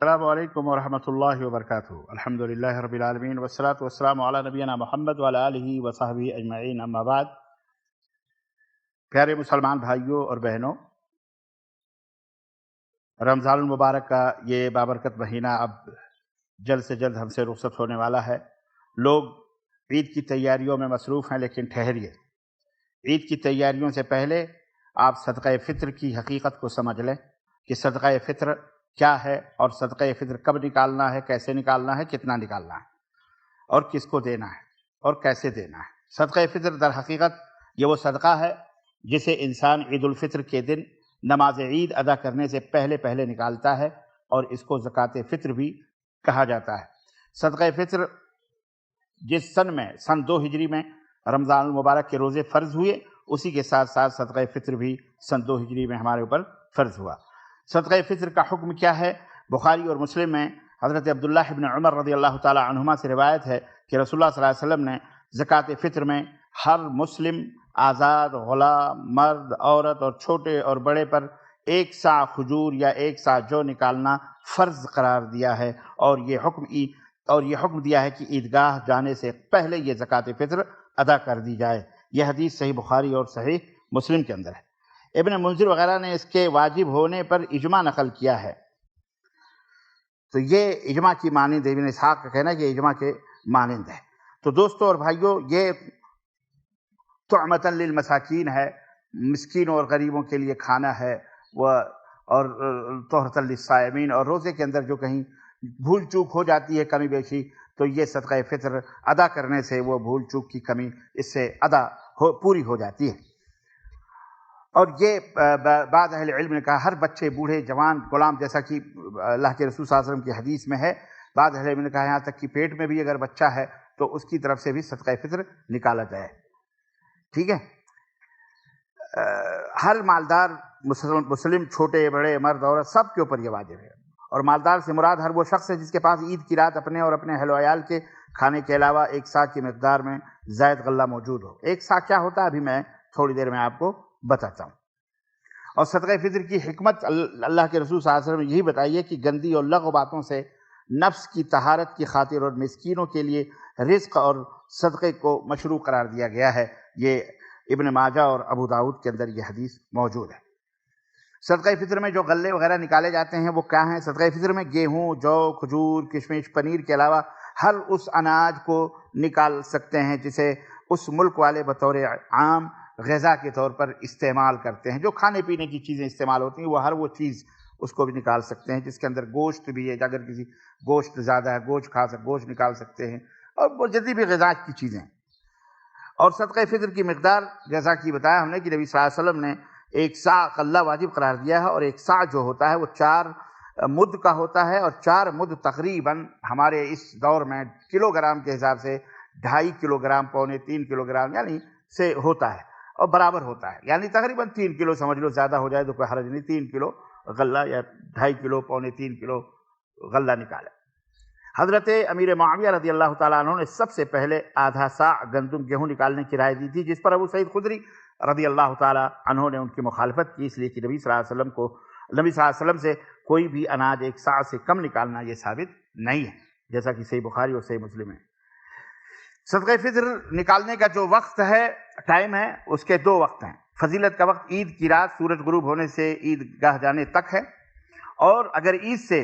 السلام علیکم ورحمۃ اللہ وبرکاتہ۔ الحمدللہ رب العالمین والصلاۃ والسلام علی نبینا محمد وعلی آلہ وصحبہ اجمعین، اما بعد۔ پیارے مسلمان بھائیوں اور بہنوں، رمضان المبارک کا یہ بابرکت مہینہ اب جلد سے جلد ہم سے رخصت ہونے والا ہے۔ لوگ عید کی تیاریوں میں مصروف ہیں، لیکن ٹھہریے، عید کی تیاریوں سے پہلے آپ صدقہ فطر کی حقیقت کو سمجھ لیں کہ صدقہ فطر کیا ہے، اور صدقہ فطر کب نکالنا ہے، کیسے نکالنا ہے، کتنا نکالنا ہے، اور کس کو دینا ہے، اور کیسے دینا ہے۔ صدقہ فطر در حقیقت یہ وہ صدقہ ہے جسے انسان عید الفطر کے دن نماز عید ادا کرنے سے پہلے پہلے نکالتا ہے، اور اس کو زکوٰۃ فطر بھی کہا جاتا ہے۔ صدقہ فطر جس سن 2 ہجری میں رمضان المبارک کے روزے فرض ہوئے، اسی کے ساتھ ساتھ صدقہ فطر بھی سن 2 ہجری میں ہمارے اوپر فرض ہوا۔ صدقہ فطر کا حکم کیا ہے؟ بخاری اور مسلم میں حضرت عبداللہ ابن عمر رضی اللہ تعالی عنہما سے روایت ہے کہ رسول اللہ صلی اللہ علیہ وسلم نے زکوٰۃ فطر میں ہر مسلم آزاد، غلام، مرد، عورت اور چھوٹے اور بڑے پر 1 صاع کھجور یا 1 صاع جو نکالنا فرض قرار دیا ہے، اور یہ حکم دیا ہے کہ عیدگاہ جانے سے پہلے یہ زکوٰۃ فطر ادا کر دی جائے۔ یہ حدیث صحیح بخاری اور صحیح مسلم کے اندر ہے۔ ابن منذر وغیرہ نے اس کے واجب ہونے پر اجماع نقل کیا ہے، تو یہ اجماع کی مانند ابن اسحاق کا کہنا ہے کہ اجماع کے مانند ہے۔ تو دوستو اور بھائیو، یہ طعمۃ للمساکین ہے، مسکینوں اور غریبوں کے لیے کھانا ہے، اور طہرۃ للصائمین، اور روزے کے اندر جو کہیں بھول چوک ہو جاتی ہے کمی بیشی، تو یہ صدقہ فطر ادا کرنے سے وہ بھول چوک کی کمی اس سے پوری ہو جاتی ہے۔ اور یہ بعض اہل علم نے کہا ہر بچے، بوڑھے، جوان، غلام، جیسا کہ اللہ کے رسول صلی اللہ علیہ وسلم کی حدیث میں ہے، بعض اہل علم نے کہا یہاں تک کہ پیٹ میں بھی اگر بچہ ہے تو اس کی طرف سے بھی صدقہ فطر نکالا جائے۔ ٹھیک ہے، ہر مالدار مسلم، چھوٹے بڑے، مرد عورت، سب کے اوپر یہ واجب ہے۔ اور مالدار سے مراد ہر وہ شخص ہے جس کے پاس عید کی رات اپنے اور اپنے اہل و عیال کے کھانے کے علاوہ 1 صاع کی مقدار میں زائد غلہ موجود ہو۔ 1 صاع کیا ہوتا ہے ابھی میں تھوڑی دیر میں آپ کو بتاتا ہوں۔ اور صدقہ فطر کی حکمت اللہ کے رسول صلی اللہ علیہ وسلم نے یہی بتائی ہے کہ گندی اور لغو باتوں سے نفس کی طہارت کی خاطر اور مسکینوں کے لیے رزق اور صدقے کو مشروع قرار دیا گیا ہے۔ یہ ابن ماجہ اور ابو داؤد کے اندر یہ حدیث موجود ہے۔ صدقہ فطر میں جو غلے وغیرہ نکالے جاتے ہیں وہ کیا ہیں؟ صدقہ فطر میں گیہوں، جو، کھجور، کشمش، پنیر کے علاوہ ہر اس اناج کو نکال سکتے ہیں جسے اس ملک والے بطور عام غذا کے طور پر استعمال کرتے ہیں۔ جو کھانے پینے کی چیزیں استعمال ہوتی ہیں وہ ہر وہ چیز اس کو بھی نکال سکتے ہیں، جس کے اندر گوشت بھی ہے، اگر کسی گوشت زیادہ ہے گوشت نکال سکتے ہیں، اور جتنی بھی غذا کی چیزیں۔ اور صدقہ فطر کی مقدار جیسا کہ بتایا ہم نے کہ نبی صلی اللہ علیہ وسلم نے 1 صاع غلہ واجب قرار دیا ہے، اور 1 صاع جو ہوتا ہے وہ 4 مد کا ہوتا ہے، اور 4 مد تقریباً ہمارے اس دور میں کلو گرام کے حساب سے 2.5 کلو گرام، 2.25 کلو گرام یعنی سے ہوتا ہے، اور برابر ہوتا ہے، یعنی تقریباً 3 کلو سمجھ لو، زیادہ ہو جائے تو کوئی حرج نہیں، 3 کلو غلہ یا 2.5 کلو، 2.25 کلو غلہ نکالے۔ حضرت امیر معاویہ رضی اللہ تعالیٰ عنہ نے سب سے پہلے آدھا صاع گندم گیہوں نکالنے کی رائے دی تھی، جس پر ابو سعید خدری رضی اللہ تعالیٰ عنہ نے ان کی مخالفت کی، اس لیے کہ نبی صلی اللہ علیہ وسلم سے کوئی بھی اناج 1 صاع سے کم نکالنا یہ ثابت نہیں ہے، جیسا کہ صحیح بخاری اور صحیح مسلم ہے۔ صدقہ فطر نکالنے کا جو وقت ہے، ٹائم ہے، اس کے 2 وقت ہیں۔ فضیلت کا وقت عید کی رات سورج غروب ہونے سے عید گاہ جانے تک ہے، اور اگر عید سے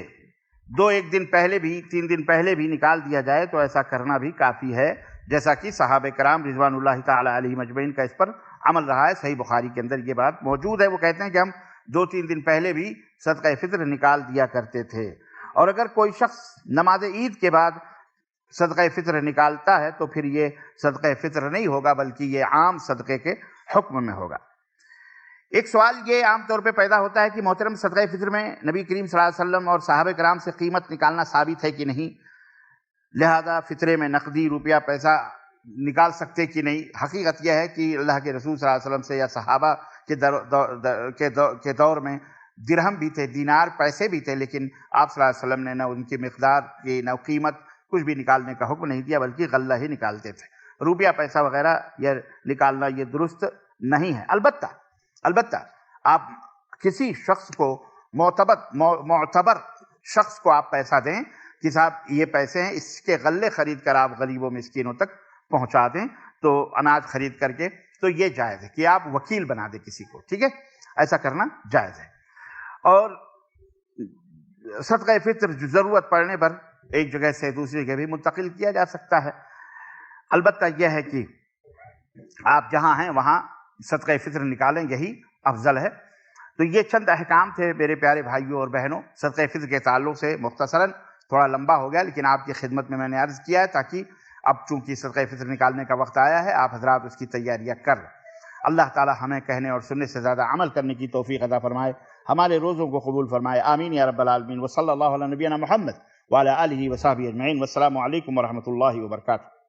1 دن پہلے بھی، 3 دن پہلے بھی نکال دیا جائے تو ایسا کرنا بھی کافی ہے، جیسا کہ صحابہ کرام رضوان اللہ تعالی علیہم اجمعین کا اس پر عمل رہا ہے۔ صحیح بخاری کے اندر یہ بات موجود ہے، وہ کہتے ہیں کہ ہم 2-3 دن پہلے بھی صدقہ فطر نکال دیا کرتے تھے۔ اور اگر کوئی شخص نماز عید کے بعد صدقہ فطر نکالتا ہے تو پھر یہ صدقہ فطر نہیں ہوگا، بلکہ یہ عام صدقے کے حکم میں ہوگا۔ ایک سوال یہ عام طور پہ پیدا ہوتا ہے کہ محترم، صدقہ فطر میں نبی کریم صلی اللہ علیہ وسلم اور صحابہ کرام سے قیمت نکالنا ثابت ہے کہ نہیں، لہذا فطرے میں نقدی روپیہ پیسہ نکال سکتے کہ نہیں؟ حقیقت یہ ہے کہ اللہ کے رسول صلی اللہ علیہ وسلم سے یا صحابہ کے دور میں درہم بھی تھے، دینار پیسے بھی تھے، لیکن آپ صلی اللہ علیہ وسلم نے نہ ان کی مقدار کی نہ قیمت کچھ بھی نکالنے کا حکم نہیں دیا، بلکہ غلہ ہی نکالتے تھے۔ روپیہ پیسہ وغیرہ یہ نکالنا یہ درست نہیں ہے۔ البتہ آپ کسی شخص کو معتبر شخص کو آپ پیسہ دیں کہ صاحب یہ پیسے ہیں، اس کے غلے خرید کر آپ غریبوں مسکینوں تک پہنچا دیں، تو اناج خرید کر کے، تو یہ جائز ہے کہ آپ وکیل بنا دیں کسی کو، ٹھیک ہے، ایسا کرنا جائز ہے۔ اور صدقہ فطر جو ضرورت پڑنے پر ایک جگہ سے دوسری جگہ بھی منتقل کیا جا سکتا ہے، البتہ یہ ہے کہ آپ جہاں ہیں وہاں صدقہ فطر نکالیں، یہی افضل ہے۔ تو یہ چند احکام تھے میرے پیارے بھائیوں اور بہنوں صدقہ فطر کے تعلق سے، مختصراً تھوڑا لمبا ہو گیا لیکن آپ کی خدمت میں نے عرض کیا ہے، تاکہ اب چونکہ صدقہ فطر نکالنے کا وقت آیا ہے، آپ حضرات اس کی تیاریاں کر لیں۔ اللہ تعالی ہمیں کہنے اور سننے سے زیادہ عمل کرنے کی توفیق عطا فرمائے، ہمارے روزوں کو قبول فرمائے، آمین یا رب العالمین۔ وصلی اللہ علی نبینا محمد وعلی آلہ وصحبہ اجمعین، والسلام علیکم ورحمۃ اللہ وبرکاتہ۔